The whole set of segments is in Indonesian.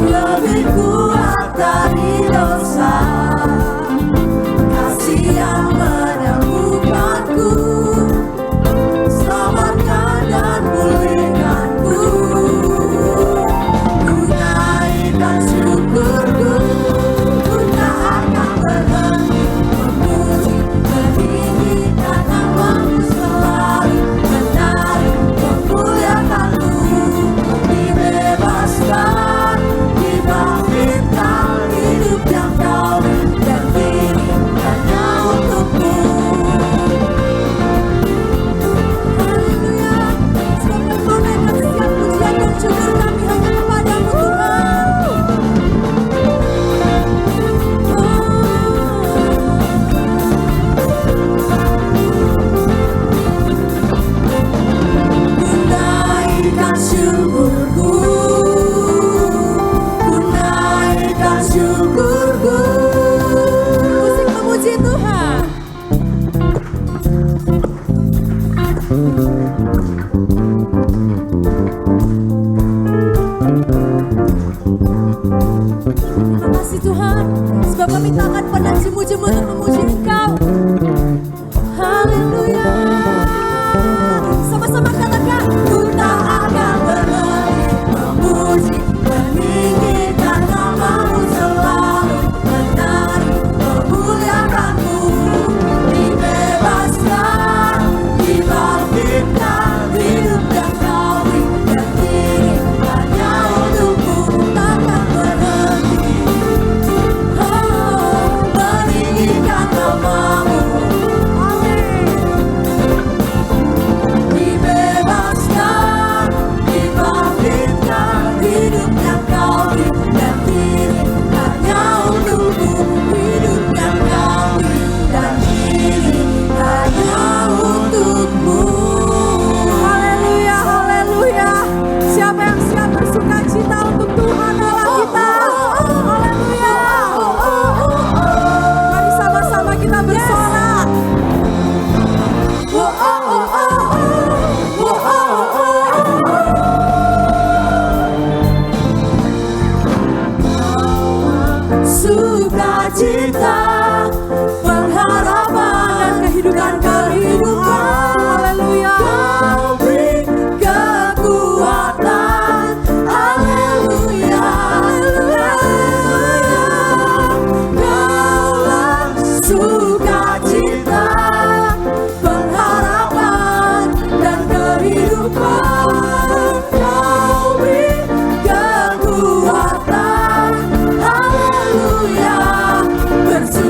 lebih kuat dari dosa. Kasih yang menyembuhkanku, selamatkan dan pulihkanku. Ku naikkan syukurku, ku tak akan berhenti memuji, meninggikan namamu selalu, menari memuliakanmu. Dibebaskan, dibangkitkan, hidup yang kau dan diri hanya untukmu. Haleluya. Sebab Engkau naikkan setiap pujian dan syukur kami hanya kepadamu Tuhan. Ku naikkan syukurku, musik memuji Tuhan. Terima kasih Tuhan, sebab kami tak akan pernah jemu-jemu untuk memuji Engkau. Haleluya. Sama-sama katakan, ku tak akan berhenti memuji, meninggikan namamu selalu, menari memuliakanmu. Dibebaskan, dibangkitkan, hidup yang kau dan diri hanya untukmu. Takkan berhenti, meninggikan namamu. Dibebaskan, dibangkitkan, hidup yang kau dan diri hanya untukmu. Hidup yang kau dan diri hanya untukmu. Haleluya, haleluya. Siapa yang siap bersuka cita untuk Tuhan Allah kita? Haleluya. Mari sama-sama kita bersorak. Sukacita, pengharapan dan kehidupan. Haleluya. Kau beri kekuatan. Haleluya. Kaulah sukacita, pengharapan dan kehidupan. Kau beri kekuatan. Haleluya. Bersuka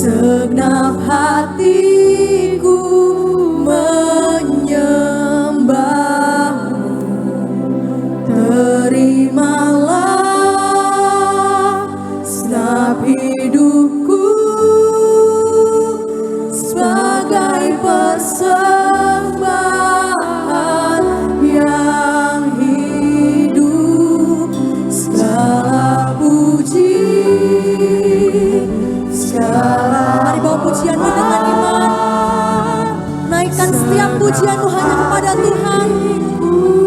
Segenap hatiku menyembah-Mu. Terimalah segenap hidupku sebagai persembahan yang hidup. Segala puji, mari bawa pujianmu dengan iman. Naikkan setiap pujianmu hanya kepada Tuhan.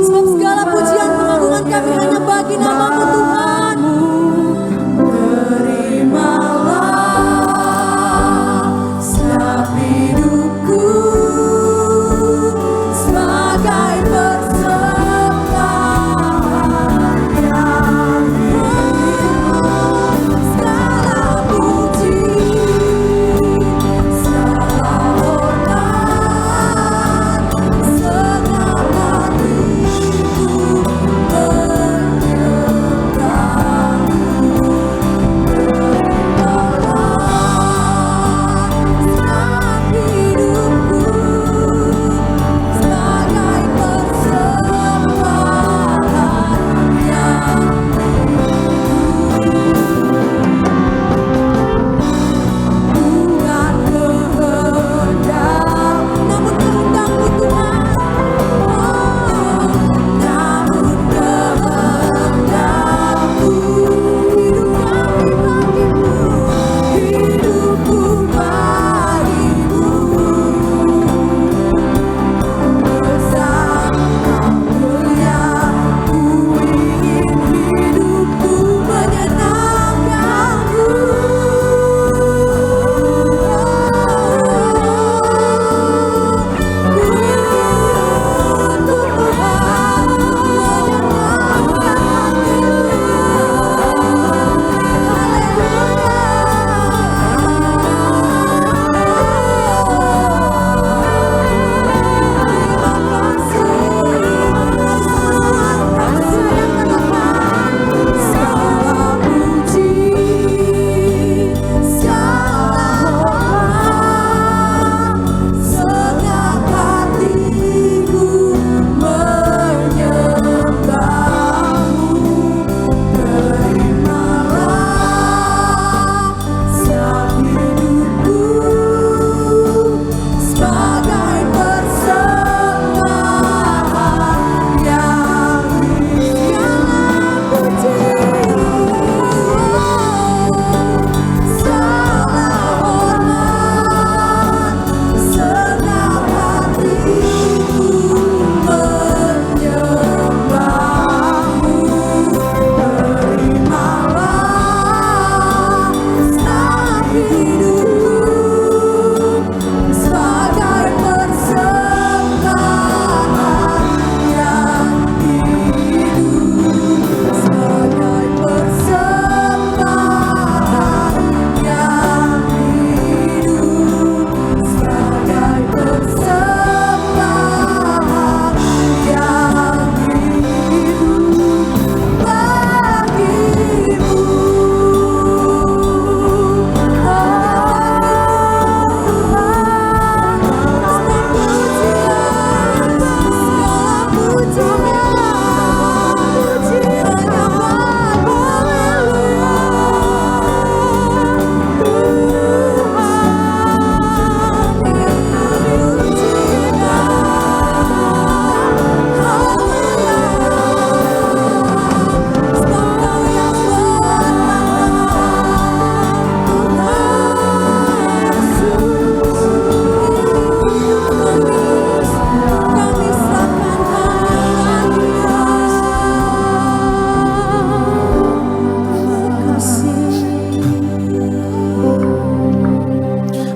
Sebab segala pujian pengagungan kami hanya bagi nama-Mu Tuhan. Terimalah setiap hidupku sebagai persembahan yang hidup. Segala puji, segala hormat, segenap hatiku menyembah-Mu.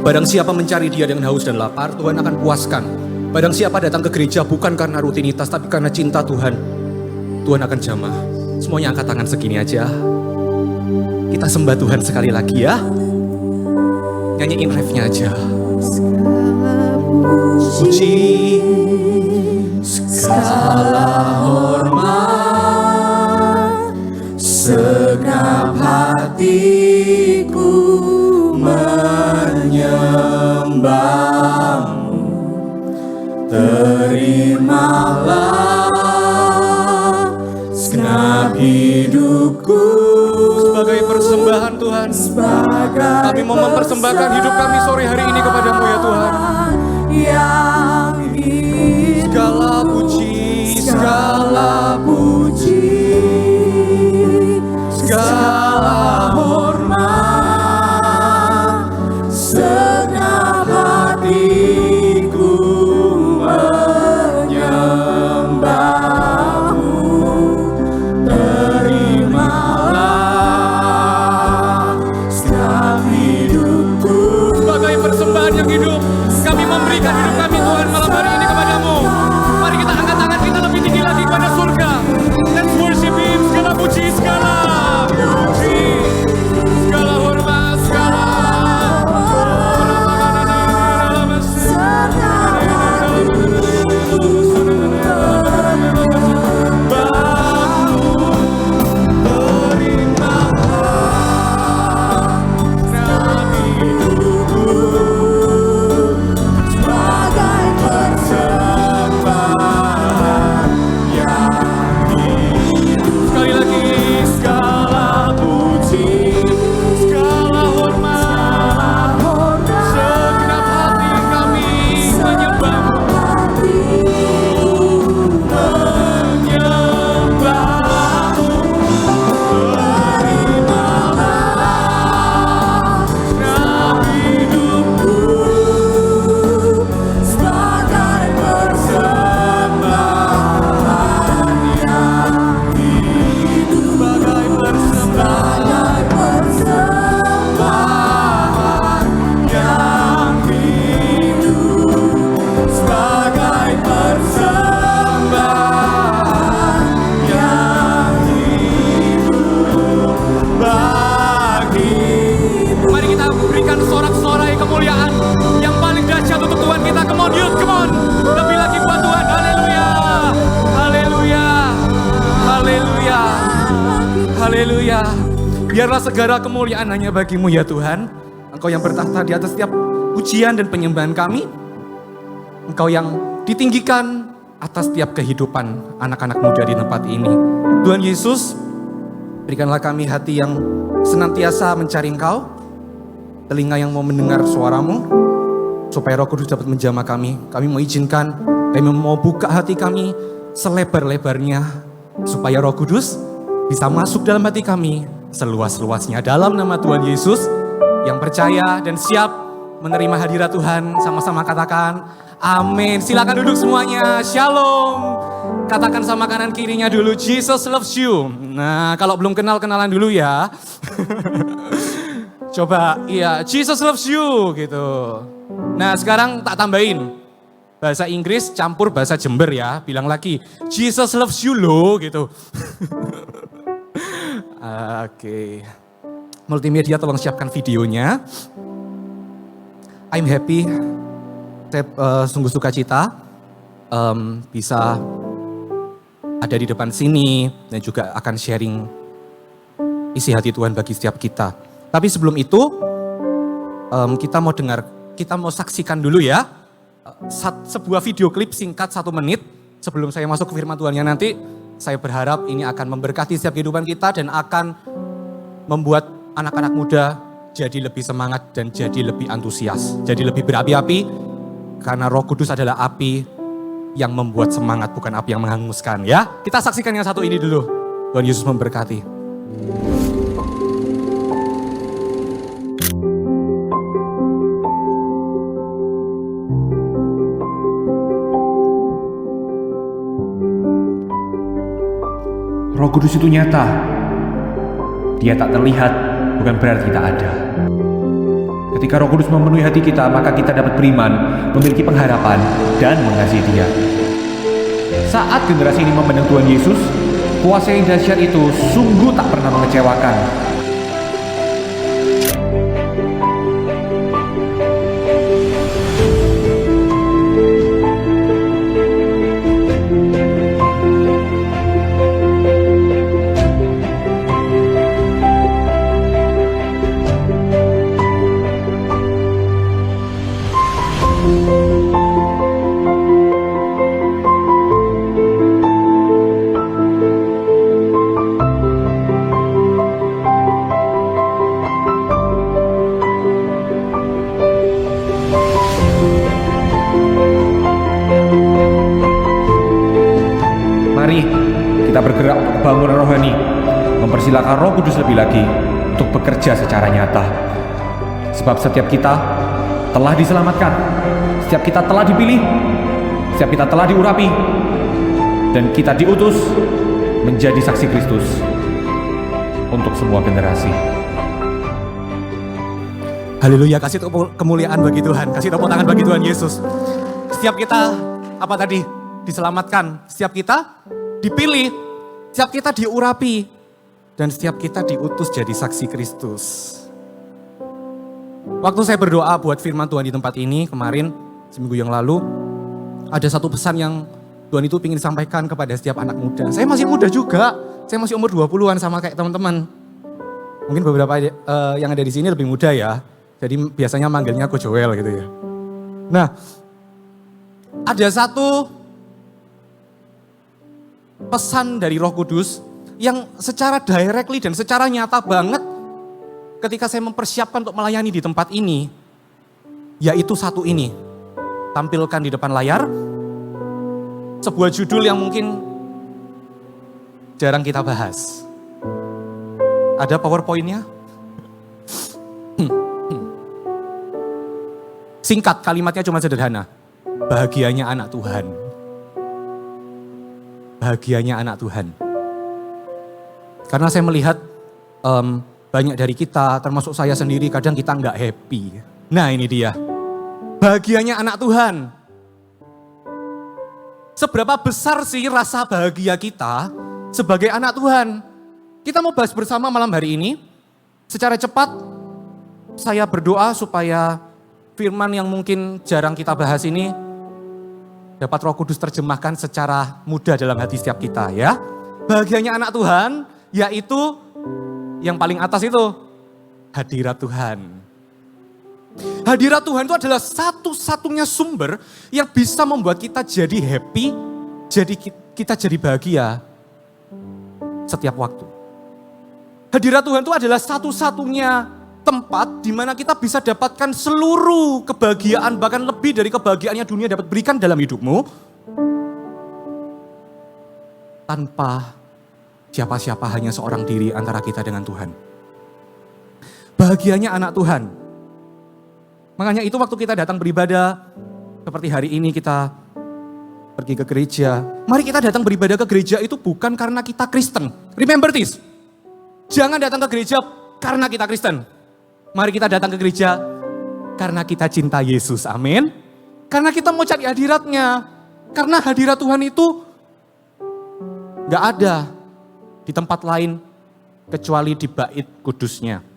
Barang siapa mencari Dia dengan haus dan lapar, Tuhan akan puaskan. Barang siapa datang ke gereja bukan karena rutinitas, tapi karena cinta Tuhan, Tuhan akan jamah. Semuanya angkat tangan segini aja. Kita sembah Tuhan sekali lagi ya. Nyanyiin refnya aja. Puji, segala hormat, segenap hatiku menyembah. Tuhan. Kami mau mempersembahkan hidup kami sore hari ini kepadamu ya Tuhan. Segala puji, segala hormat, segenap hatiku menyembahmu. Terimalah segenap hidupku. Sebagai persembahan yang hidup, kami memberikan hidup kami Tuhan malam hari ini kepadamu. Mari kita angkat tangan kita lebih tinggi lagi kepada surga. Let's worship Him. Segala puji, segala hormat, segala Haleluya. Biarlah segala kemuliaan hanya bagimu ya Tuhan. Engkau yang bertahta di atas setiap pujian dan penyembahan kami. Engkau yang ditinggikan atas setiap kehidupan anak-anak muda di tempat ini. Tuhan Yesus, berikanlah kami hati yang senantiasa mencari Engkau. Telinga yang mau mendengar suaramu. Supaya Roh Kudus dapat menjamah kami. Kami mau izinkan, kami mau buka hati kami selebar-lebarnya. Supaya Roh Kudus bisa masuk dalam hati kami seluas-luasnya. Dalam nama Tuhan Yesus yang percaya dan siap menerima hadirat Tuhan, sama-sama katakan amin. Silakan duduk semuanya. Shalom. Katakan sama kanan kirinya dulu, Jesus loves you. Nah, kalau belum kenal, kenalan dulu ya. Coba, iya, Jesus loves you gitu. Nah, sekarang tak tambahin bahasa Inggris campur bahasa Jember ya. Bilang lagi, Jesus loves you loh gitu. Oke. Multimedia tolong siapkan videonya. I'm happy, saya sungguh sukacita bisa ada di depan sini dan juga akan sharing isi hati Tuhan bagi setiap kita. Tapi sebelum itu kita mau saksikan dulu ya sebuah video klip singkat 1 menit sebelum saya masuk ke firman Tuhannya nanti. Saya berharap ini akan memberkati setiap kehidupan kita dan akan membuat anak-anak muda jadi lebih semangat dan jadi lebih antusias. Jadi lebih berapi-api karena Roh Kudus adalah api yang membuat semangat, bukan api yang menghanguskan ya. Kita saksikan yang satu ini dulu. Tuhan Yesus memberkati. Roh Kudus itu nyata. Dia tak terlihat, bukan berarti tak ada. Ketika Roh Kudus memenuhi hati kita, maka kita dapat beriman, memiliki pengharapan, dan mengasihi Dia. Saat generasi ini memandang Tuhan Yesus, kuasa yang dahsyat itu sungguh tak pernah mengecewakan. kita bergerak untuk bangunan rohani, mempersilakan Roh Kudus lebih lagi untuk bekerja secara nyata. Sebab setiap kita telah diselamatkan, setiap kita telah dipilih, setiap kita telah diurapi, dan kita diutus menjadi saksi Kristus untuk semua generasi. Haleluya, kasih kemuliaan bagi Tuhan, kasih tepuk tangan bagi Tuhan Yesus. Setiap kita, apa tadi, diselamatkan, setiap kita dipilih, setiap kita diurapi, dan setiap kita diutus jadi saksi Kristus. Waktu saya berdoa buat firman Tuhan di tempat ini kemarin, seminggu yang lalu, ada satu pesan yang Tuhan itu ingin disampaikan kepada setiap anak muda. Saya masih muda juga, saya masih umur 20-an sama kayak teman-teman. Mungkin beberapa yang ada di sini lebih muda ya, jadi biasanya manggilnya Ko Joel gitu ya. Nah, ada satu pesan dari Roh Kudus yang secara directly dan secara nyata banget ketika saya mempersiapkan untuk melayani di tempat ini, yaitu satu ini. Tampilkan di depan layar, sebuah judul yang mungkin jarang kita bahas. Ada PowerPoint-nya? Singkat, kalimatnya cuma sederhana. Bahagianya anak Tuhan. Bahagianya anak Tuhan. Karena saya melihat banyak dari kita, termasuk saya sendiri, kadang kita nggak happy. Nah ini dia. Bahagianya anak Tuhan. Seberapa besar sih rasa bahagia kita sebagai anak Tuhan? Kita mau bahas bersama malam hari ini. Secara cepat, saya berdoa supaya firman yang mungkin jarang kita bahas ini dapat Roh Kudus terjemahkan secara mudah dalam hati setiap kita ya. Bahagianya anak Tuhan yaitu yang paling atas itu hadirat Tuhan. Hadirat Tuhan itu adalah satu-satunya sumber yang bisa membuat kita jadi happy, jadi kita jadi bahagia setiap waktu. Hadirat Tuhan itu adalah satu-satunya tempat di mana kita bisa dapatkan seluruh kebahagiaan, bahkan lebih dari kebahagiaannya dunia dapat berikan dalam hidupmu. Tanpa siapa-siapa, hanya seorang diri antara kita dengan Tuhan. Bahagianya anak Tuhan. Makanya itu waktu kita datang beribadah, seperti hari ini kita pergi ke gereja. Mari kita datang beribadah ke gereja itu bukan karena kita Kristen. Remember this. Jangan datang ke gereja karena kita Kristen. Mari kita datang ke gereja karena kita cinta Yesus, amin. Karena kita mau cari hadiratnya. Karena hadirat Tuhan itu gak ada di tempat lain kecuali di bait kudusnya.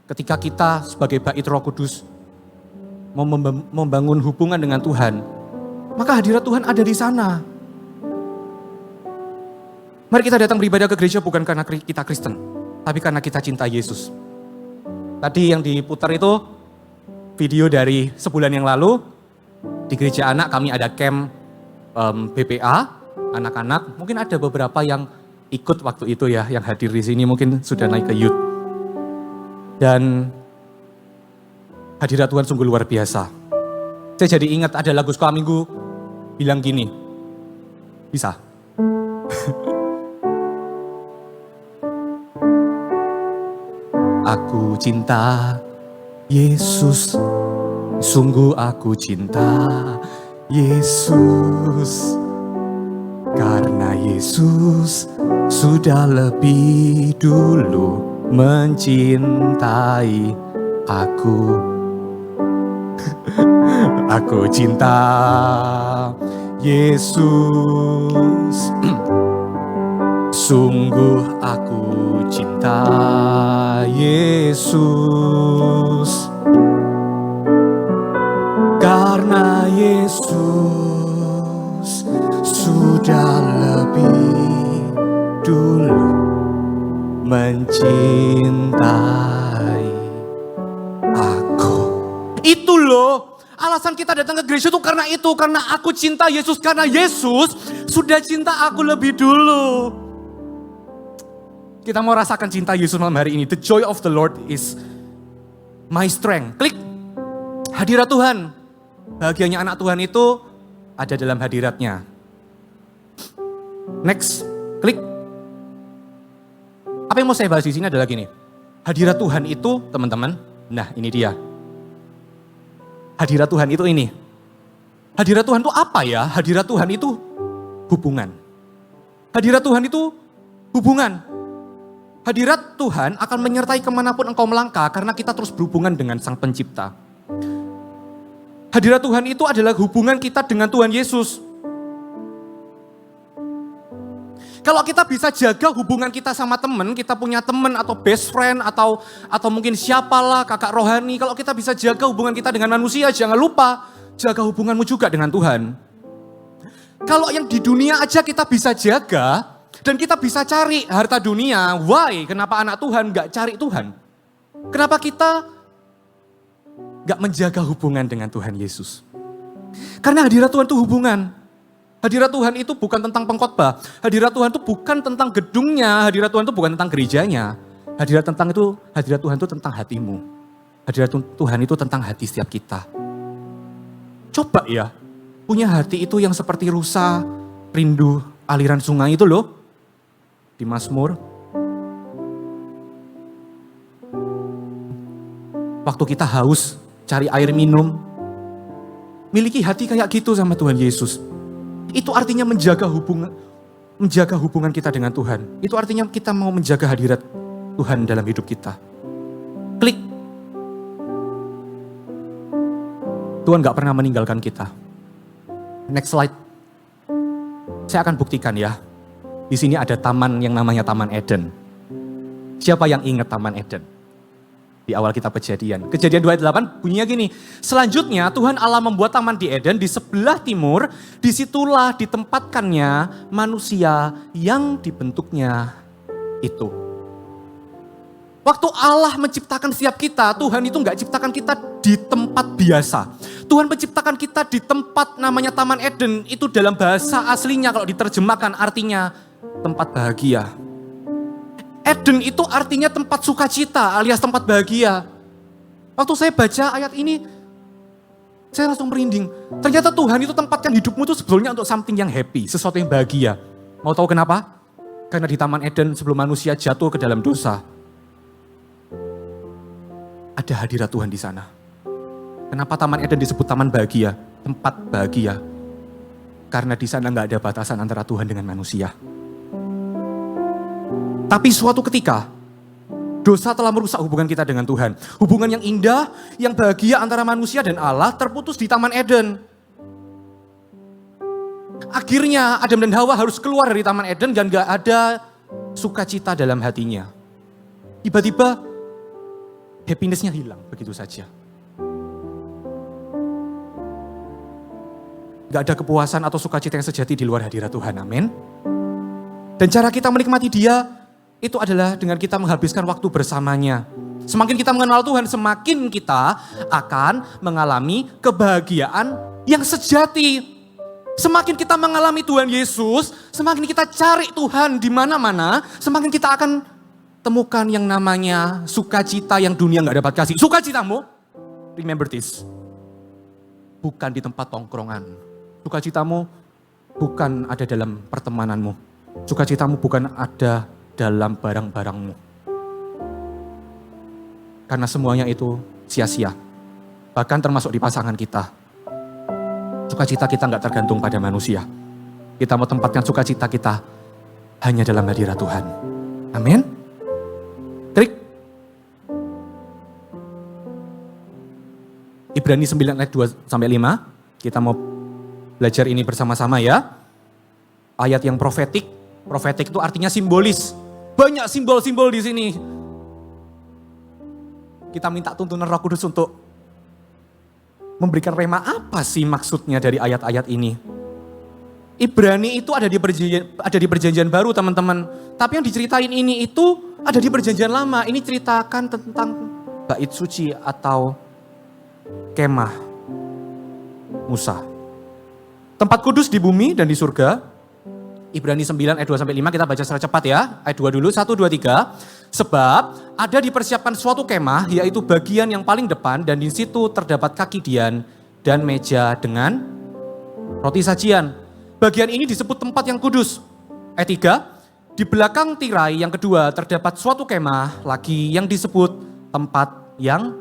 Ketika kita sebagai bait Roh Kudus mau membangun hubungan dengan Tuhan, maka hadirat Tuhan ada di sana. Mari kita datang beribadah ke gereja bukan karena kita Kristen, tapi karena kita cinta Yesus. Tadi yang diputar itu video dari sebulan yang lalu. Di gereja anak kami ada camp BPA, anak-anak. Mungkin ada beberapa yang ikut waktu itu ya, yang hadir di sini mungkin sudah naik ke youth. Dan hadirat Tuhan sungguh luar biasa. Saya jadi ingat ada lagu sekolah minggu bilang gini, bisa? Aku cinta Yesus, sungguh aku cinta Yesus. Karena Yesus sudah lebih dulu mencintai aku. Aku cinta Yesus, sungguh aku cinta Yesus. Karena Yesus sudah lebih dulu mencintai aku. Itu loh, alasan kita datang ke gereja itu karena itu. Karena aku cinta Yesus, karena Yesus sudah cinta aku lebih dulu. Kita mau rasakan cinta Yesus malam hari ini. The joy of the Lord is my strength. Klik hadirat Tuhan. Bahagianya anak Tuhan itu ada dalam hadiratnya. Next. Klik. Apa yang mau saya bahas di sini adalah gini. Hadirat Tuhan itu, teman-teman, nah ini dia. Hadirat Tuhan itu ini. Hadirat Tuhan itu apa ya? Hadirat Tuhan itu hubungan. Hadirat Tuhan itu hubungan. Hadirat Tuhan akan menyertai kemanapun engkau melangkah karena kita terus berhubungan dengan Sang Pencipta. Hadirat Tuhan itu adalah hubungan kita dengan Tuhan Yesus. Kalau kita bisa jaga hubungan kita sama teman, kita punya teman atau best friend atau mungkin siapalah kakak rohani. Kalau kita bisa jaga hubungan kita dengan manusia, jangan lupa jaga hubunganmu juga dengan Tuhan. Kalau yang di dunia aja kita bisa jaga dan kita bisa cari harta dunia, why? Kenapa anak Tuhan gak cari Tuhan? Kenapa kita gak menjaga hubungan dengan Tuhan Yesus? Karena hadirat Tuhan itu hubungan. Hadirat Tuhan itu bukan tentang pengkhotbah. Hadirat Tuhan itu bukan tentang gedungnya. Hadirat Tuhan itu bukan tentang gerejanya. Hadirat Tuhan itu tentang hatimu. Hadirat Tuhan itu tentang hati setiap kita. Coba ya, punya hati itu yang seperti rusa, rindu aliran sungai itu loh. Di Mazmur. Waktu kita haus, cari air minum. Miliki hati kayak gitu sama Tuhan Yesus. Itu artinya menjaga hubungan kita dengan Tuhan. Itu artinya kita mau menjaga hadirat Tuhan dalam hidup kita. Klik. Tuhan gak pernah meninggalkan kita. Next slide. Saya akan buktikan ya. Di sini ada taman yang namanya Taman Eden. Siapa yang ingat Taman Eden? Di awal kitab Kejadian. Kejadian 2 ayat 8 bunyinya gini. Selanjutnya Tuhan Allah membuat taman di Eden di sebelah timur. Disitulah ditempatkannya manusia yang dibentuknya itu. Waktu Allah menciptakan setiap kita, Tuhan itu gak ciptakan kita di tempat biasa. Tuhan menciptakan kita di tempat namanya Taman Eden. Itu dalam bahasa aslinya kalau diterjemahkan artinya tempat bahagia. Eden itu artinya tempat sukacita alias tempat bahagia. Waktu saya baca ayat ini, saya langsung merinding. Ternyata Tuhan itu tempatkan hidupmu itu sebetulnya untuk something yang happy, sesuatu yang bahagia. Mau tahu kenapa? Karena di Taman Eden sebelum manusia jatuh ke dalam dosa, ada hadirat Tuhan di sana. Kenapa Taman Eden disebut taman bahagia? Tempat bahagia. Karena di sana nggak ada batasan antara Tuhan dengan manusia. Tapi suatu ketika, dosa telah merusak hubungan kita dengan Tuhan. Hubungan yang indah, yang bahagia antara manusia dan Allah terputus di Taman Eden. Akhirnya Adam dan Hawa harus keluar dari Taman Eden dan gak ada sukacita dalam hatinya. Tiba-tiba happiness-nya hilang begitu saja. Gak ada kepuasan atau sukacita yang sejati di luar hadirat Tuhan, amin. Dan cara kita menikmati Dia, itu adalah dengan kita menghabiskan waktu bersamanya. Semakin kita mengenal Tuhan, semakin kita akan mengalami kebahagiaan yang sejati. Semakin kita mengalami Tuhan Yesus, semakin kita cari Tuhan di mana-mana, semakin kita akan temukan yang namanya sukacita yang dunia gak dapat kasih. Sukacitamu, remember this, bukan di tempat tongkrongan. Sukacitamu bukan ada dalam pertemananmu. Sukacitamu bukan ada dalam barang-barangmu. Karena semuanya itu sia-sia. Bahkan termasuk di pasangan kita. Sukacita kita gak tergantung pada manusia. Kita mau tempatkan sukacita kita hanya dalam hadirat Tuhan. Amin. Klik. Ibrani 9 ayat 2-5. Kita mau belajar ini bersama-sama ya. Ayat yang profetik. Profetik itu artinya simbolis. Banyak simbol-simbol di sini. Kita minta tuntunan Roh Kudus untuk memberikan rema apa sih maksudnya dari ayat-ayat ini. Ibrani itu ada di perjanjian baru teman-teman. Tapi yang diceritain ini itu ada di perjanjian lama. Ini ceritakan tentang bait suci atau kemah Musa. Tempat kudus di bumi dan di surga. Ibrani 9 ayat 2-5 kita baca secara cepat ya. Ayat 2 dulu, 1, 2, 3. Sebab ada dipersiapkan suatu kemah yaitu bagian yang paling depan dan di situ terdapat kaki dian dan meja dengan roti sajian. Bagian ini disebut tempat yang kudus. Ayat 3. Di belakang tirai yang kedua terdapat suatu kemah lagi yang disebut tempat yang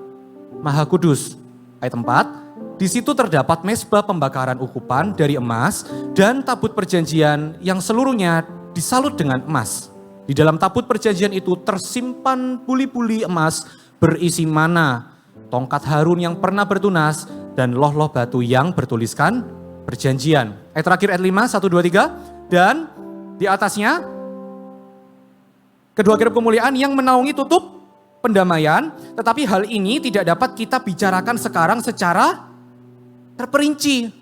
Maha Kudus. Ayat 4, di situ terdapat mezbah pembakaran ukupan dari emas dan tabut perjanjian yang seluruhnya disalut dengan emas. Di dalam tabut perjanjian itu tersimpan buli-buli emas berisi mana, tongkat Harun yang pernah bertunas, dan loh-loh batu yang bertuliskan perjanjian. Ayat terakhir ayat 5, 1, 2, 3. Dan di atasnya kedua kirub kemuliaan yang menaungi tutup pendamaian. Tetapi hal ini tidak dapat kita bicarakan sekarang secara terperinci.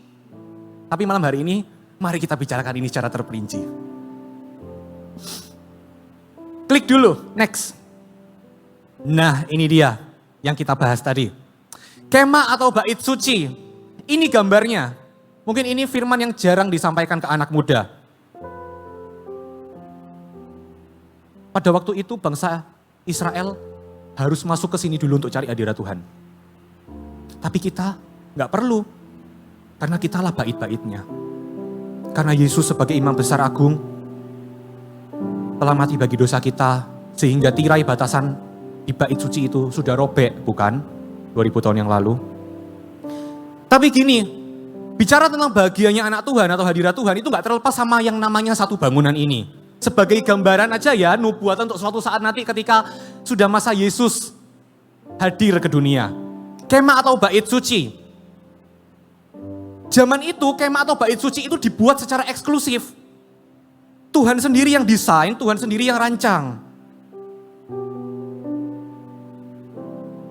Tapi malam hari ini mari kita bicarakan ini secara terperinci. Klik dulu, next. Nah ini dia yang kita bahas tadi. Kemah atau bait suci. Ini gambarnya. Mungkin ini firman yang jarang disampaikan ke anak muda. Pada waktu itu bangsa Israel harus masuk ke sini dulu untuk cari hadirat Tuhan. Tapi kita gak perlu. Karena kitalah bait-baitnya. Karena Yesus sebagai imam besar agung telah mati bagi dosa kita. Sehingga tirai batasan di bait suci itu sudah robek, bukan? 2000 tahun yang lalu. Tapi gini, bicara tentang bahagianya anak Tuhan atau hadirat Tuhan itu gak terlepas sama yang namanya satu bangunan ini. Sebagai gambaran aja ya, nubuatan untuk suatu saat nanti ketika sudah masa Yesus hadir ke dunia. Kemah atau bait suci. Zaman itu kemah atau bait suci itu dibuat secara eksklusif. Tuhan sendiri yang desain, Tuhan sendiri yang rancang.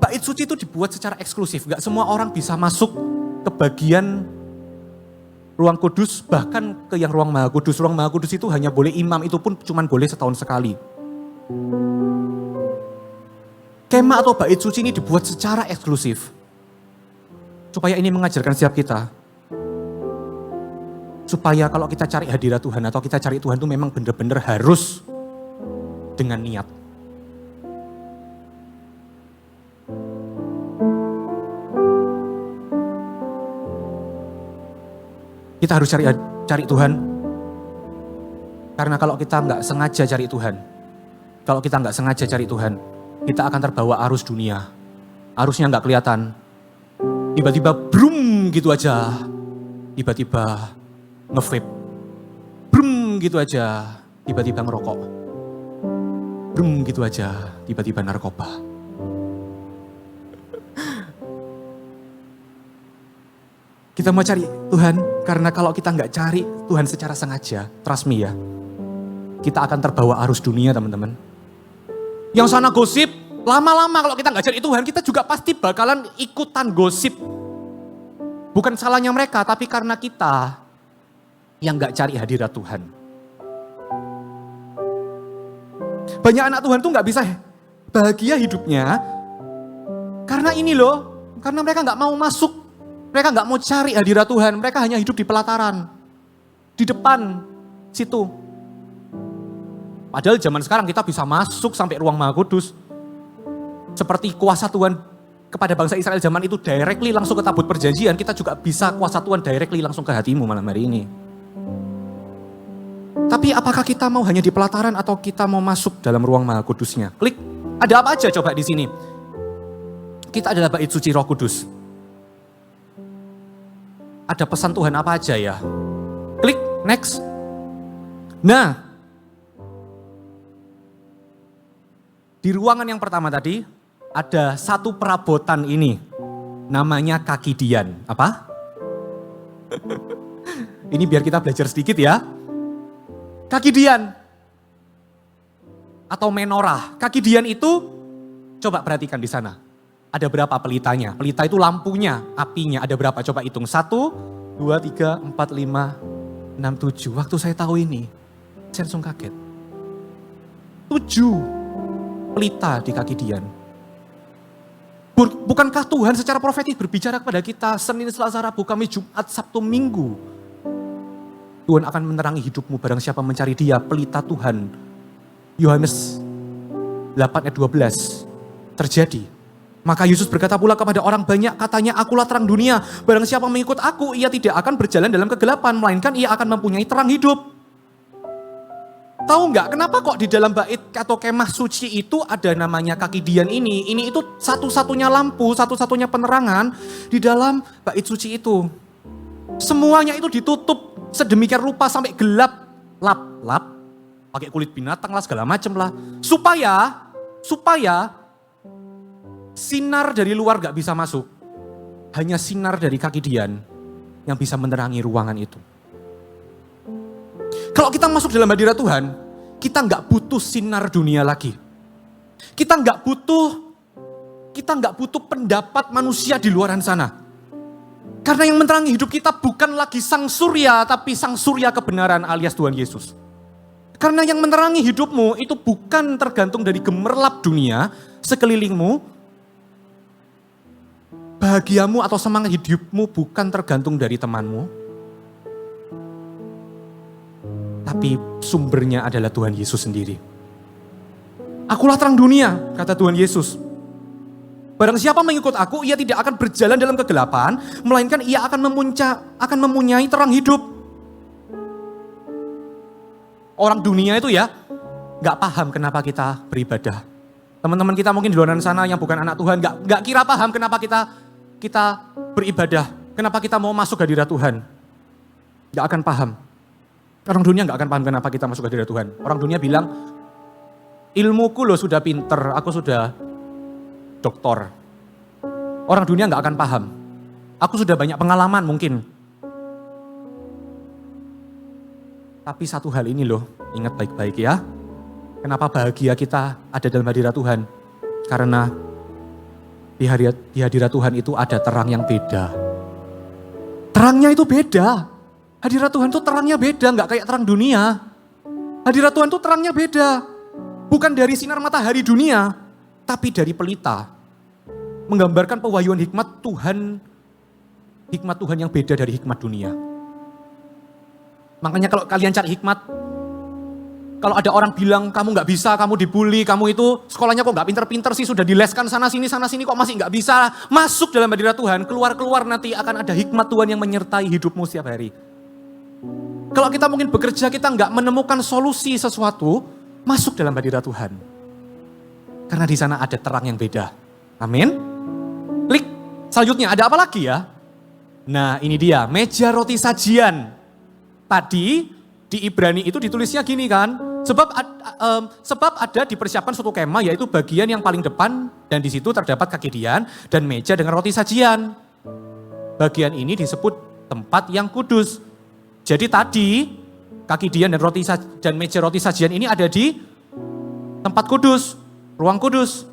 Bait suci itu dibuat secara eksklusif, gak semua orang bisa masuk ke bagian ruang kudus, bahkan ke yang ruang Maha Kudus. Ruang Maha Kudus itu hanya boleh imam, itu pun cuma boleh setahun sekali. Kemah atau bait suci ini dibuat secara eksklusif. Supaya ini mengajarkan setiap kita. Supaya kalau kita cari hadirat Tuhan atau kita cari Tuhan itu memang benar-benar harus dengan niat. Kita harus cari Tuhan. Karena kalau kita nggak sengaja cari Tuhan, kita akan terbawa arus dunia. Arusnya nggak kelihatan. Tiba-tiba brum gitu aja. Tiba-tiba nge-vape. Brum gitu aja. Tiba-tiba ngerokok. Brum gitu aja. Tiba-tiba narkoba. Kita mau cari Tuhan, karena kalau kita nggak cari Tuhan secara sengaja, trust me ya, kita akan terbawa arus dunia teman-teman. Yang sana gosip, lama-lama kalau kita nggak cari Tuhan, kita juga pasti bakalan ikutan gosip. Bukan salahnya mereka, tapi karena kita yang nggak cari hadirat Tuhan. Banyak anak Tuhan tuh nggak bisa bahagia hidupnya, karena ini loh, karena mereka nggak mau masuk. Mereka nggak mau cari hadirat Tuhan, mereka hanya hidup di pelataran. Di depan situ. Padahal zaman sekarang kita bisa masuk sampai ruang Maha Kudus. Seperti kuasa Tuhan kepada bangsa Israel zaman itu directly langsung ke tabut perjanjian, kita juga bisa kuasa Tuhan directly langsung ke hatimu malam hari ini. Tapi apakah kita mau hanya di pelataran atau kita mau masuk dalam ruang Maha Kudusnya? Klik, ada apa aja coba di sini? Kita adalah bait suci Roh Kudus. Ada pesan Tuhan apa aja ya? Klik, next. Nah, di ruangan yang pertama tadi, ada satu perabotan ini. Namanya kaki Dian. Apa? Ini biar kita belajar sedikit ya. Kaki Dian. Atau menorah. Kaki Dian itu, coba perhatikan di sana. Ada berapa pelitanya? Pelita itu lampunya, apinya ada berapa? Coba hitung. 1, 2, 3, 4, 5, 6, 7. Waktu saya tahu ini, saya langsung kaget. 7 pelita di kaki Dian. Bukankah Tuhan secara profetik berbicara kepada kita Senin, Selasa, Rabu, Kamis, Jumat, Sabtu, Minggu? Tuhan akan menerangi hidupmu barang siapa mencari Dia, pelita Tuhan. Yohanes 8 ayat 12 terjadi. Maka Yesus berkata pula kepada orang banyak, katanya, akulah terang dunia. Barang siapa mengikut aku, ia tidak akan berjalan dalam kegelapan, melainkan ia akan mempunyai terang hidup. Tahu nggak kenapa kok di dalam bait atau kemah suci itu ada namanya kaki dian ini? Ini itu satu-satunya lampu, satu-satunya penerangan di dalam bait suci itu. Semuanya itu ditutup sedemikian rupa sampai gelap, lap-lap, pakai kulit binatang lah segala macam lah. Supaya sinar dari luar gak bisa masuk. Hanya sinar dari kaki dian yang bisa menerangi ruangan itu. Kalau kita masuk dalam hadirat Tuhan, kita nggak butuh sinar dunia lagi. Kita nggak butuh pendapat manusia di luaran sana. Karena yang menerangi hidup kita bukan lagi sang surya, tapi sang surya kebenaran alias Tuhan Yesus. Karena yang menerangi hidupmu itu bukan tergantung dari gemerlap dunia sekelilingmu. Bahagiamu atau semangat hidupmu bukan tergantung dari temanmu. Tapi sumbernya adalah Tuhan Yesus sendiri. Akulah terang dunia, kata Tuhan Yesus. Barang siapa mengikut aku, ia tidak akan berjalan dalam kegelapan, melainkan ia akan mempunyai terang hidup. Orang dunia itu ya, gak paham kenapa kita beribadah. Teman-teman kita mungkin di luar sana yang bukan anak Tuhan, gak kira paham kenapa kita beribadah. Kenapa kita mau masuk hadirat Tuhan. Gak akan paham. Orang dunia gak akan paham kenapa kita masuk hadirat Tuhan. Orang dunia bilang, ilmuku loh sudah pinter, aku sudah doktor. Orang dunia gak akan paham. Aku sudah banyak pengalaman mungkin. Tapi satu hal ini loh, ingat baik-baik ya. Kenapa bahagia kita ada dalam hadirat Tuhan? Karena di hadirat Tuhan itu ada terang yang beda. Terangnya itu beda. Hadirat Tuhan itu terangnya beda, gak kayak terang dunia. Hadirat Tuhan itu terangnya beda. Bukan dari sinar matahari dunia, tapi dari pelita. Menggambarkan pewahyuan hikmat Tuhan yang beda dari hikmat dunia. Makanya kalau kalian cari hikmat, kalau ada orang bilang kamu gak bisa, kamu dibully, kamu itu sekolahnya kok gak pinter-pinter sih, sudah dileskan sana sini kok masih gak bisa. Masuk dalam hadirat Tuhan, keluar nanti akan ada hikmat Tuhan yang menyertai hidupmu setiap hari. Kalau kita mungkin bekerja, kita nggak menemukan solusi sesuatu, masuk dalam hadirat Tuhan. Karena di sana ada terang yang beda. Amin. Klik. Selanjutnya ada apa lagi ya? Nah ini dia, meja roti sajian. Tadi di Ibrani itu ditulisnya gini kan, sebab ada dipersiapkan suatu kemah, yaitu bagian yang paling depan, dan di situ terdapat kaki dian dan meja dengan roti sajian. Bagian ini disebut tempat yang kudus. Jadi tadi kaki dian dan meja roti sajian ini ada di tempat kudus, ruang kudus.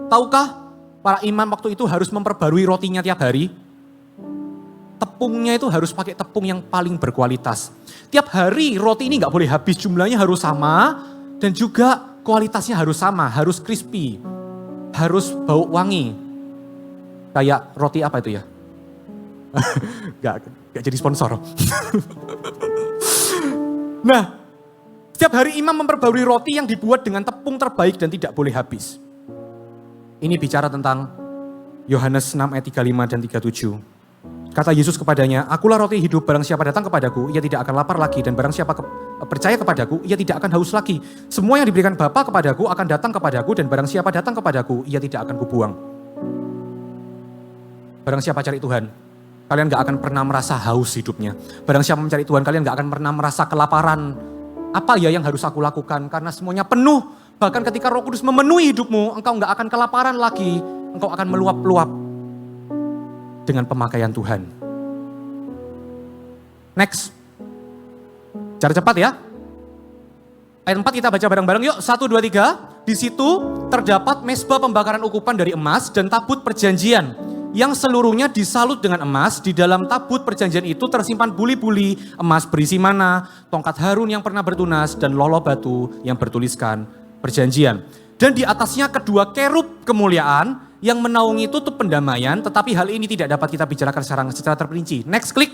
Tahukah para imam waktu itu harus memperbarui rotinya tiap hari? Tepungnya itu harus pakai tepung yang paling berkualitas. Tiap hari roti ini gak boleh habis, jumlahnya harus sama dan juga kualitasnya harus sama, harus crispy, harus bau wangi. Kayak roti apa itu ya? Gak jadi sponsor. Nah, setiap hari imam memperbarui roti yang dibuat dengan tepung terbaik dan tidak boleh habis. Ini bicara tentang Yohanes 6 ayat 35 dan 37. Kata Yesus kepadanya, akulah roti hidup, barang siapa datang kepadaku, ia tidak akan lapar lagi, dan barang siapa percaya kepadaku, ia tidak akan haus lagi. Semua yang diberikan Bapa kepadaku akan datang kepadaku, dan barang siapa datang kepadaku, ia tidak akan kubuang. Barang siapa cari Tuhan, kalian gak akan pernah merasa haus hidupnya. Barang siapa mencari Tuhan, kalian gak akan pernah merasa kelaparan. Apa ya yang harus aku lakukan? Karena semuanya penuh. Bahkan ketika Roh Kudus memenuhi hidupmu, engkau gak akan kelaparan lagi. Engkau akan meluap-luap dengan pemakaian Tuhan. Next. Cara cepat ya. Ayat 4 kita baca bareng-bareng yuk. 1, 2, 3. Di situ terdapat mezbah pembakaran ukupan dari emas dan tabut perjanjian yang seluruhnya disalut dengan emas. Di dalam tabut perjanjian itu tersimpan buli-buli emas berisi mana, tongkat Harun yang pernah bertunas, dan lolo batu yang bertuliskan perjanjian. Dan di atasnya kedua kerub kemuliaan yang menaungi tutup pendamaian, tetapi hal ini tidak dapat kita bicarakan secara terperinci. Next, klik.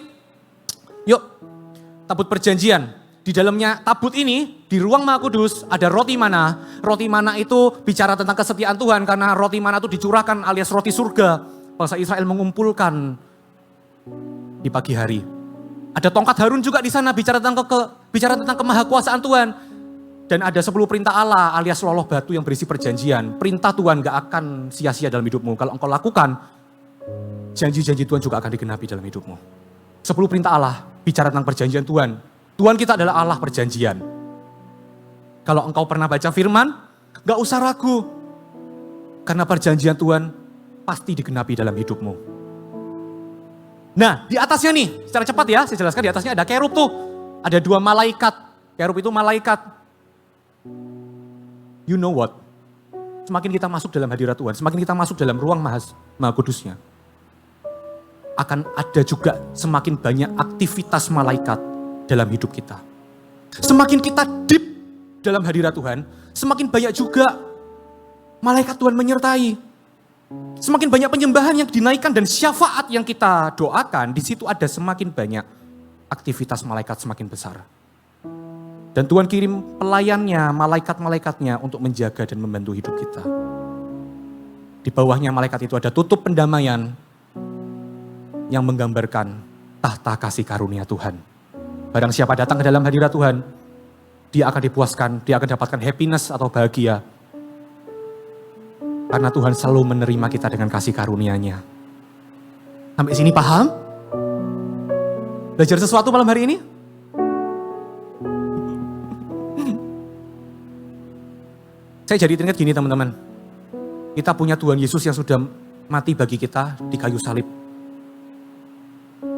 Yuk, tabut perjanjian. Di dalamnya tabut ini, di ruang Maha Kudus, ada roti mana. Roti mana itu bicara tentang kesetiaan Tuhan, karena roti mana itu dicurahkan alias roti surga. Bangsa Israel mengumpulkan di pagi hari. Ada tongkat Harun juga di sana bicara tentang kemahakuasaan Tuhan. Dan ada 10 perintah Allah alias loloh batu yang berisi perjanjian. Perintah Tuhan gak akan sia-sia dalam hidupmu. Kalau engkau lakukan, janji-janji Tuhan juga akan digenapi dalam hidupmu. 10 perintah Allah bicara tentang perjanjian Tuhan. Tuhan kita adalah Allah perjanjian. Kalau engkau pernah baca firman, gak usah ragu. Karena perjanjian Tuhan pasti digenapi dalam hidupmu. Nah, di atasnya nih, secara cepat ya, saya jelaskan di atasnya ada kerub tuh. Ada 2 malaikat. Kerub itu malaikat. You know what? Semakin kita masuk dalam hadirat Tuhan, semakin kita masuk dalam ruang Maha Kudusnya, akan ada juga semakin banyak aktivitas malaikat dalam hidup kita. Semakin kita deep dalam hadirat Tuhan, semakin banyak juga malaikat Tuhan menyertai. Semakin banyak penyembahan yang dinaikkan dan syafaat yang kita doakan, di situ ada semakin banyak aktivitas malaikat semakin besar. Dan Tuhan kirim pelayannya, malaikat-malaikatnya untuk menjaga dan membantu hidup kita. Di bawahnya malaikat itu ada tutup pendamaian yang menggambarkan tahta kasih karunia Tuhan. Barang siapa datang ke dalam hadirat Tuhan, dia akan dipuaskan, dia akan dapatkan happiness atau bahagia. Karena Tuhan selalu menerima kita dengan kasih karunia-Nya. Sampai sini paham? Belajar sesuatu malam hari ini? Saya jadi teringat gini teman-teman. Kita punya Tuhan Yesus yang sudah mati bagi kita di kayu salib.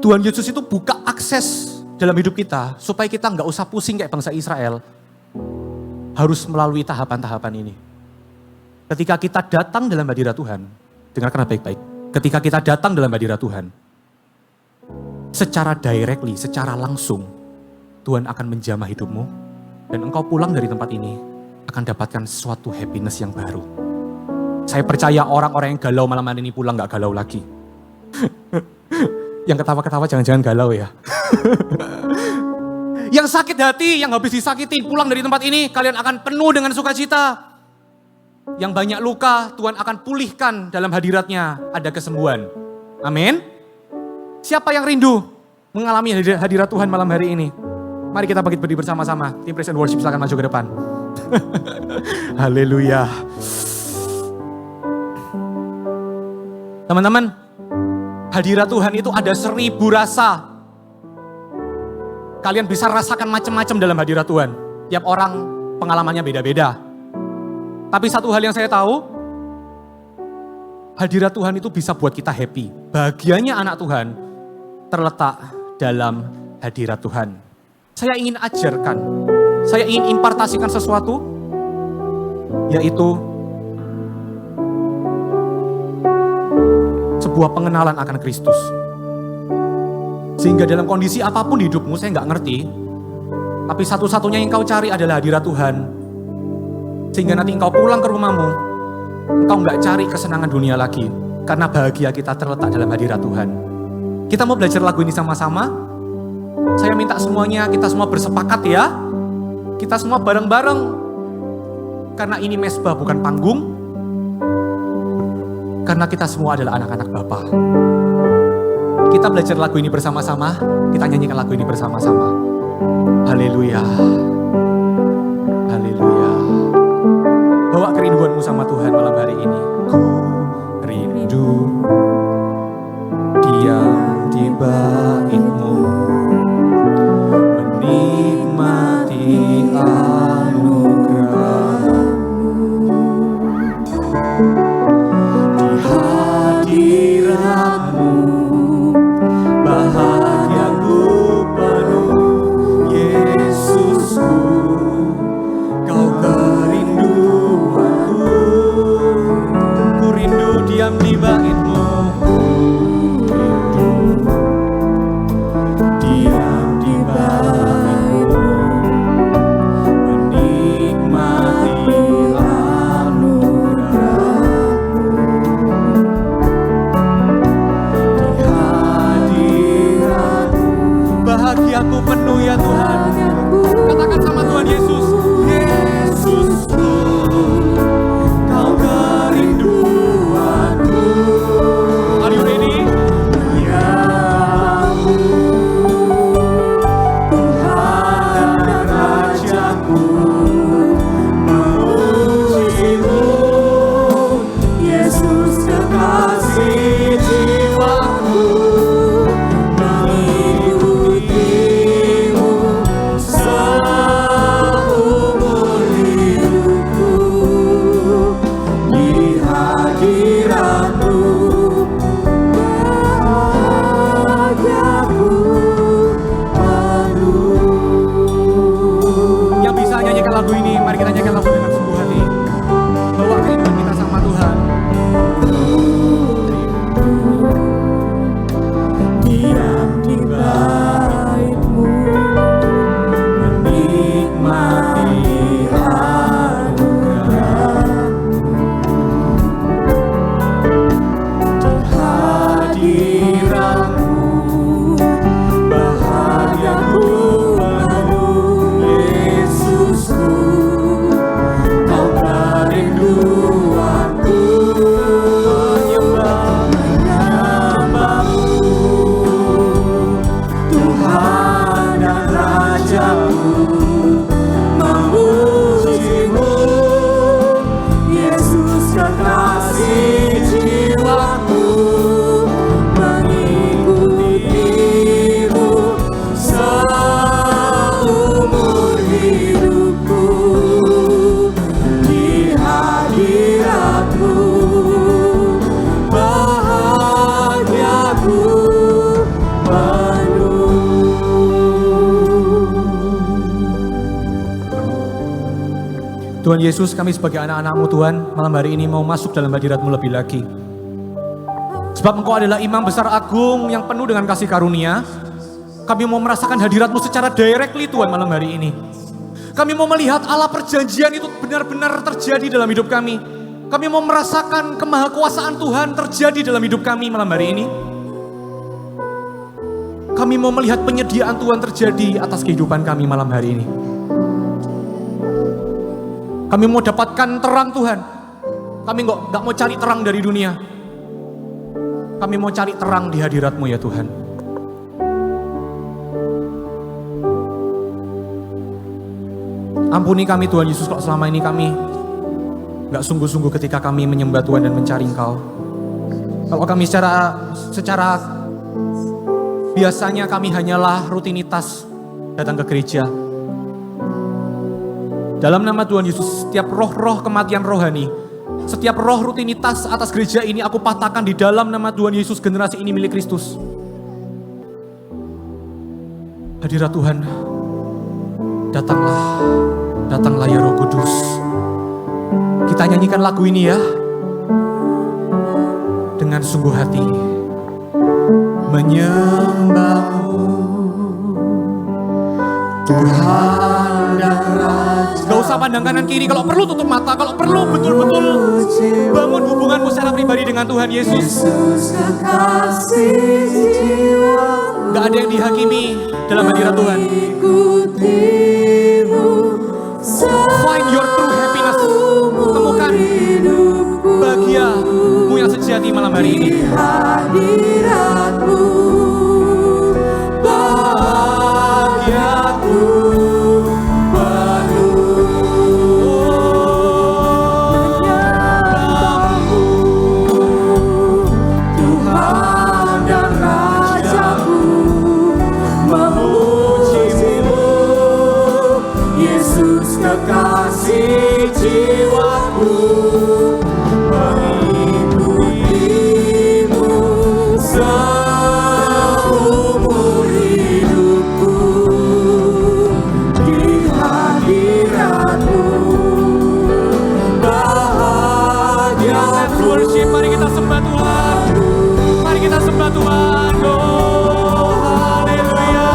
Tuhan Yesus itu buka akses dalam hidup kita supaya kita nggak usah pusing kayak bangsa Israel. Harus melalui tahapan-tahapan ini. Ketika kita datang dalam hadirat Tuhan, dengarkan baik-baik. Ketika kita datang dalam hadirat Tuhan, secara directly, secara langsung, Tuhan akan menjamah hidupmu. Dan engkau pulang dari tempat ini, akan dapatkan suatu happiness yang baru. Saya percaya orang-orang yang galau malam hari ini pulang gak galau lagi. Yang ketawa-ketawa jangan-jangan galau ya. Yang sakit hati, yang habis disakitin pulang dari tempat ini, kalian akan penuh dengan sukacita. Yang banyak luka, Tuhan akan pulihkan dalam hadiratnya, ada kesembuhan. Amin. Siapa yang rindu mengalami hadirat Tuhan malam hari ini? Mari kita bangkit berdiri bersama-sama. Tim Praise and Worship silakan maju ke depan. Haleluya. Teman-teman, hadirat Tuhan itu ada 1000 rasa. Kalian bisa rasakan macam-macam dalam hadirat Tuhan. Tiap orang pengalamannya beda-beda. Tapi satu hal yang saya tahu, hadirat Tuhan itu bisa buat kita happy. Bahagianya anak Tuhan terletak dalam hadirat Tuhan. Saya ingin ajarkan, saya ingin impartasikan sesuatu, yaitu sebuah pengenalan akan Kristus. Sehingga dalam kondisi apapun di hidupmu, saya nggak ngerti, tapi satu-satunya yang kau cari adalah hadirat Tuhan. Sehingga nanti engkau pulang ke rumahmu, engkau nggak cari kesenangan dunia lagi, karena bahagia kita terletak dalam hadirat Tuhan. Kita mau belajar lagu ini sama-sama. Saya minta semuanya, kita semua bersepakat ya. Kita semua bareng-bareng. Karena ini mesbah bukan panggung. Karena kita semua adalah anak-anak Bapa. Kita belajar lagu ini bersama-sama. Kita nyanyikan lagu ini bersama-sama. Haleluya. Haleluya. Bawa kerinduanmu sama Tuhan malam hari ini. Ku rindu diam di bait-Mu, menikmati anugerah-Mu. Di hadirat-Mu bahagiaku penuh, Yesusku, Kau kerinduanku. Ku rindu diam di bait-Mu, rindu diam di bait-Mu, menikmati Tuhan Yesus, kami sebagai anak-anak-Mu Tuhan, malam hari ini mau masuk dalam hadirat-Mu lebih lagi. Sebab Engkau adalah imam besar agung yang penuh dengan kasih karunia. Kami mau merasakan hadirat-Mu secara directly Tuhan malam hari ini. Kami mau melihat Allah perjanjian itu benar-benar terjadi dalam hidup kami. Kami mau merasakan kemahakuasaan Tuhan terjadi dalam hidup kami malam hari ini. Kami mau melihat penyediaan Tuhan terjadi atas kehidupan kami malam hari ini. Kami mau dapatkan terang Tuhan. Kami nggak mau cari terang dari dunia. Kami mau cari terang di hadirat-Mu ya Tuhan. Ampuni kami Tuhan Yesus kalau selama ini kami nggak sungguh-sungguh ketika kami menyembah Tuhan dan mencari Engkau. Kalau kami secara biasanya kami hanyalah rutinitas datang ke gereja. Dalam nama Tuhan Yesus, setiap roh-roh kematian rohani, setiap roh rutinitas atas gereja ini aku patahkan di dalam nama Tuhan Yesus. Generasi ini milik Kristus. Hadirat Tuhan, datanglah ya Roh Kudus. Kita nyanyikan lagu ini ya, dengan sungguh hati. Menyembah-Mu Tuhan dan Raja. Gak usah pandang kanan kiri, kalau perlu tutup mata, kalau perlu betul-betul bangun hubunganmu secara pribadi dengan Tuhan Yesus. Gak ada yang dihakimi dalam hadirat Tuhan. Find your true happiness. Temukan bahagiamu yang sejati malam hari ini. Kekasih jiwaku mengikutimu seumur hidupku di hadirat-Mu bahagia. Let's worship, mari kita sembah Tuhan. Mari kita sembah Tuhan. Oh, haleluya.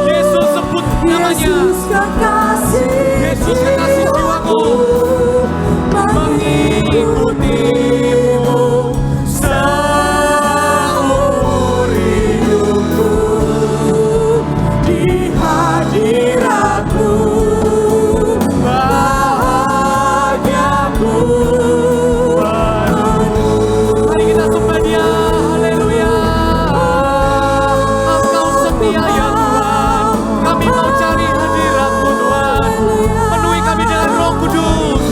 Yesus kekasih jiwaku mengikutimu seumur hidupku di hadirat-Mu bahagiaku penuh. Mari kita sembah Dia, haleluya. Engkau setia ya Tuhan, kami mau cari hadirat-Mu Tuhan. Penuhi kami dengan Roh Kudus.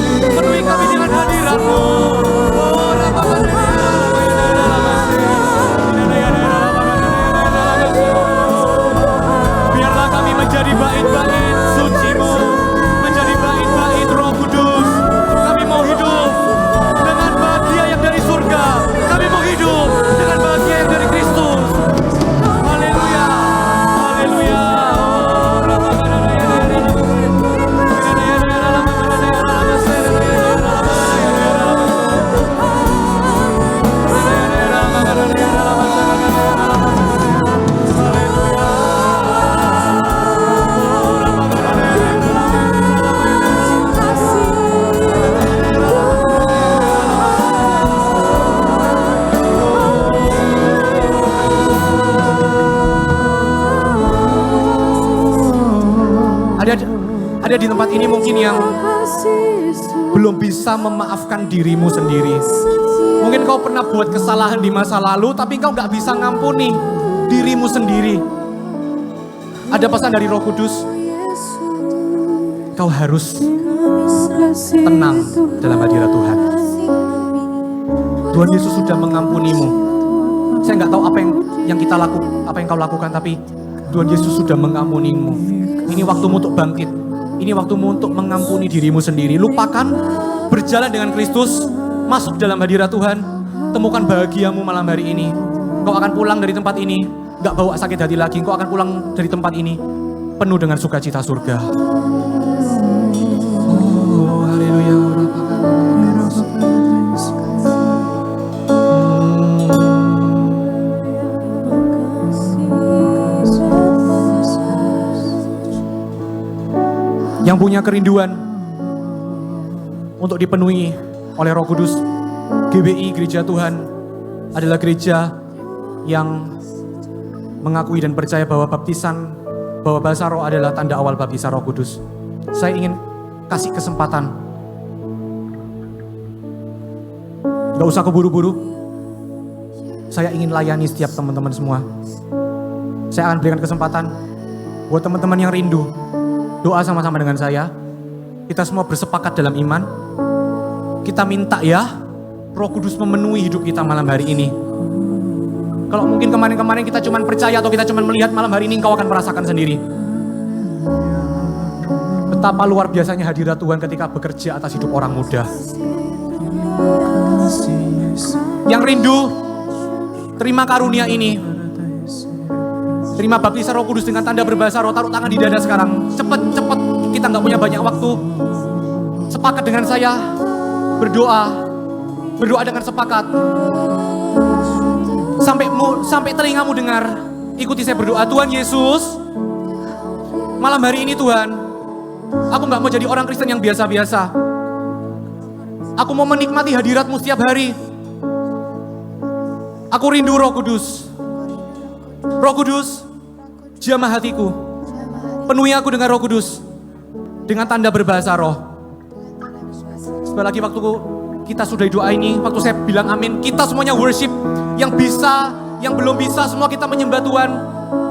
Ada di tempat ini mungkin yang belum bisa memaafkan dirimu sendiri. Mungkin kau pernah buat kesalahan di masa lalu, tapi kau gak bisa ngampuni dirimu sendiri. Ada pesan dari Roh Kudus, kau harus tenang dalam hadirat Tuhan. Tuhan Yesus sudah mengampunimu. Saya gak tahu apa yang kau lakukan, tapi Tuhan Yesus sudah mengampunimu. Ini waktumu untuk bangkit. Ini waktumu untuk mengampuni dirimu sendiri. Lupakan, berjalan dengan Kristus, masuk dalam hadirat Tuhan, temukan bahagiamu malam hari ini. Kau akan pulang dari tempat ini, gak bawa sakit hati lagi. Kau akan pulang dari tempat ini, penuh dengan sukacita surga. Oh, haleluya. Yang punya kerinduan untuk dipenuhi oleh Roh Kudus, GBI Gereja Tuhan adalah gereja yang mengakui dan percaya bahwa bahasa roh adalah tanda awal baptisan Roh Kudus. Saya ingin kasih kesempatan. Gak usah keburu-buru. Saya ingin layani setiap teman-teman semua. Saya akan berikan kesempatan buat teman-teman yang rindu. Doa sama-sama dengan saya. Kita semua bersepakat dalam iman. Kita minta ya, Roh Kudus memenuhi hidup kita malam hari ini. Kalau mungkin kemarin-kemarin kita cuma percaya atau kita cuma melihat, malam hari ini engkau akan merasakan sendiri. Betapa luar biasanya hadirat Tuhan ketika bekerja atas hidup orang muda. Yang rindu, terima karunia ini. Terima baptisan Roh Kudus dengan tanda berbahasa roh. Taruh tangan di dada sekarang. Cepet, kita gak punya banyak waktu. Sepakat dengan saya. Berdoa dengan sepakat. Sampai telingamu dengar. Ikuti saya berdoa. Tuhan Yesus, malam hari ini Tuhan, aku gak mau jadi orang Kristen yang biasa-biasa. Aku mau menikmati hadirat-Mu setiap hari. Aku rindu Roh Kudus. Roh Kudus, jamah hatiku. Penuhi aku dengan Roh Kudus. Dengan tanda berbahasa roh. Sebentar lagi waktu kita sudah doa ini, waktu saya bilang amin, kita semuanya worship. Yang bisa, yang belum bisa, semua kita menyembah Tuhan.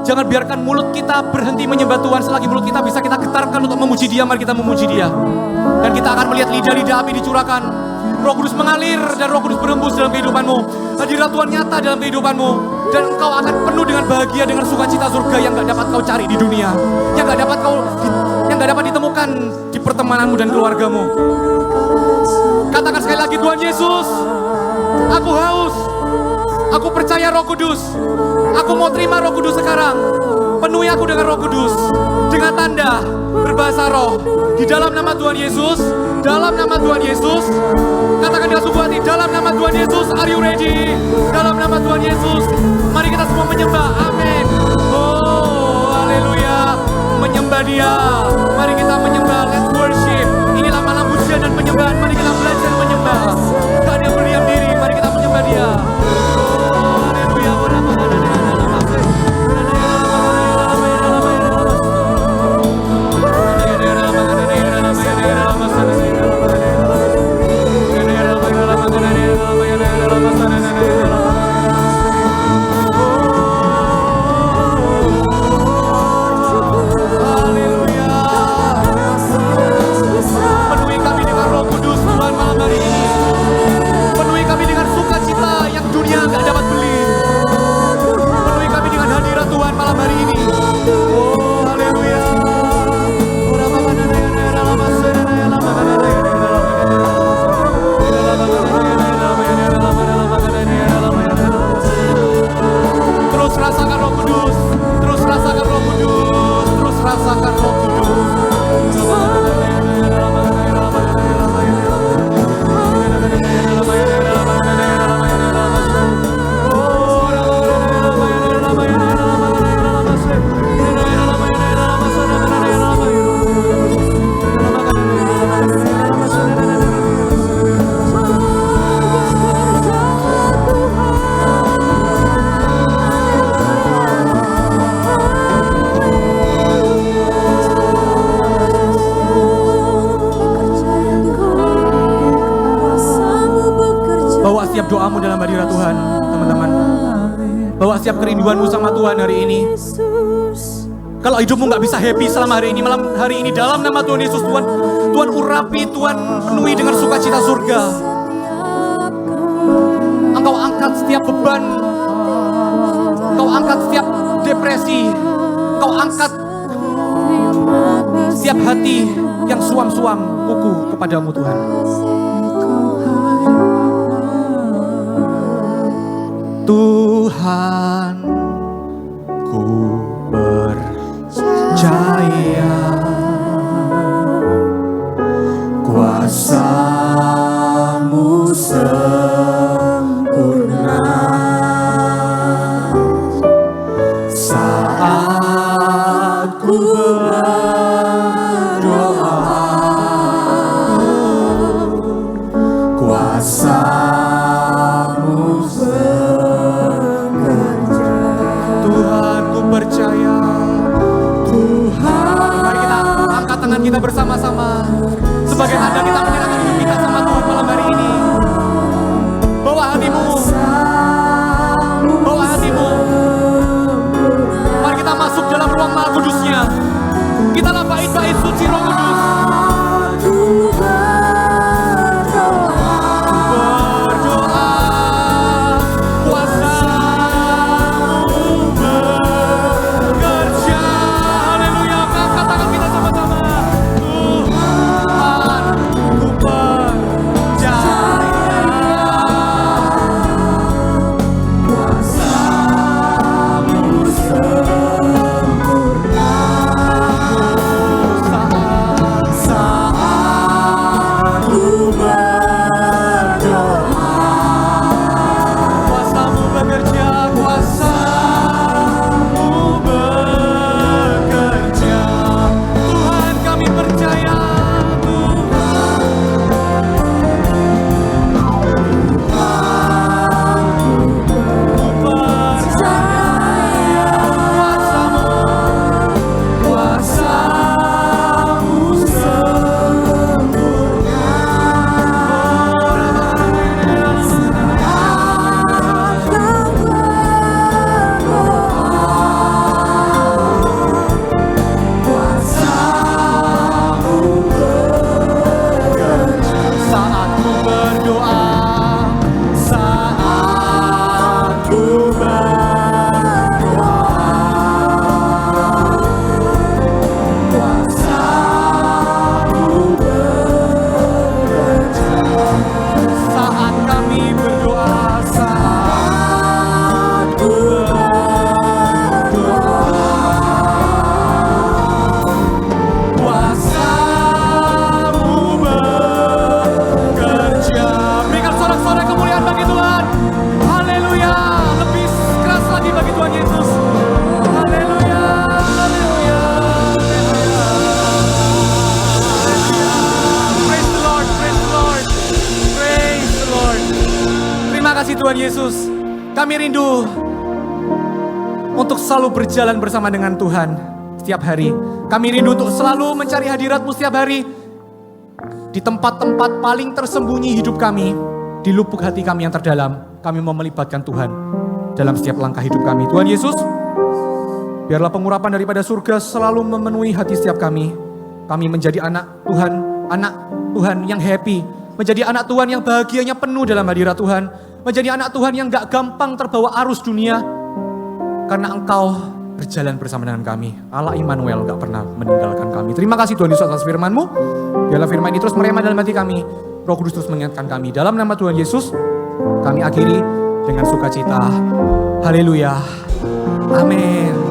Jangan biarkan mulut kita berhenti menyembah Tuhan. Selagi mulut kita bisa kita getarkan untuk memuji Dia, mari kita memuji Dia. Dan kita akan melihat lidah-lidah api dicurahkan. Roh Kudus mengalir dan Roh Kudus berembus dalam kehidupanmu. Hadirat Tuhan nyata dalam kehidupanmu. Dan engkau akan penuh dengan bahagia, dengan sukacita surga yang gak dapat kau cari di dunia. Yang gak dapat ditemukan di pertemananmu dan keluargamu. Katakan sekali lagi, Tuhan Yesus, aku haus. Aku percaya Roh Kudus. Aku mau terima Roh Kudus sekarang. Penuhi aku dengan Roh Kudus. Dengan tanda berbahasa roh. Di dalam nama Tuhan Yesus. Dalam nama Tuhan Yesus. Katakan dengan sungguh hati. Dalam nama Tuhan Yesus. Are you ready? Dalam nama Tuhan Yesus. Mari kita semua menyembah. Amin. Oh, haleluya. Menyembah Dia. Mari kita menyembah. Let's worship. Inilah malam pujian dan penyembahan. Mari kita belajar menyembah. Gak ada yang berdiam diri. Mari kita menyembah Dia. Haleluya. doamu dalam hadirat Tuhan, teman-teman. Bawa setiap kerinduanmu sama Tuhan hari ini. Kalau hidupmu gak bisa happy selama hari ini, malam hari ini dalam nama Tuhan Yesus, Tuhan urapi, Tuhan penuhi dengan sukacita surga. Engkau angkat setiap beban, Engkau angkat setiap depresi, Engkau angkat setiap hati yang suam-suam kuku kepadamu Tuhan. Tuhan, ku percaya kuasa-Mu sempurna saat ku berdoa. Kuasa-Mu bekerja. Tuhan, ku percaya. Tuhan, mari kita angkat tangan kita bersama-sama sebagai tanda kita menyerahkan hidup kita sama Tuhan malam hari ini. Bawa hatimu, bawa hatimu. Mari kita masuk dalam ruang Maha Kudusnya. Kita lah bait-bait suci Roh Kudus. Tuhan Yesus, kami rindu untuk selalu berjalan bersama dengan Tuhan setiap hari. Kami rindu untuk selalu mencari hadirat-Mu setiap hari. Di tempat-tempat paling tersembunyi hidup kami, di lubuk hati kami yang terdalam, kami mau melibatkan Tuhan dalam setiap langkah hidup kami. Tuhan Yesus, biarlah pengurapan daripada surga selalu memenuhi hati setiap kami. Kami menjadi anak Tuhan yang happy, menjadi anak Tuhan yang bahagianya penuh dalam hadirat Tuhan, menjadi anak Tuhan yang gak gampang terbawa arus dunia, karena Engkau berjalan bersama dengan kami. Allah Immanuel gak pernah meninggalkan kami. Terima kasih Tuhan Yesus atas firman-Mu. Biarlah firman ini terus merema dalam hati kami. Roh Kudus terus mengingatkan kami. Dalam nama Tuhan Yesus, kami akhiri dengan sukacita. Haleluya. Amin.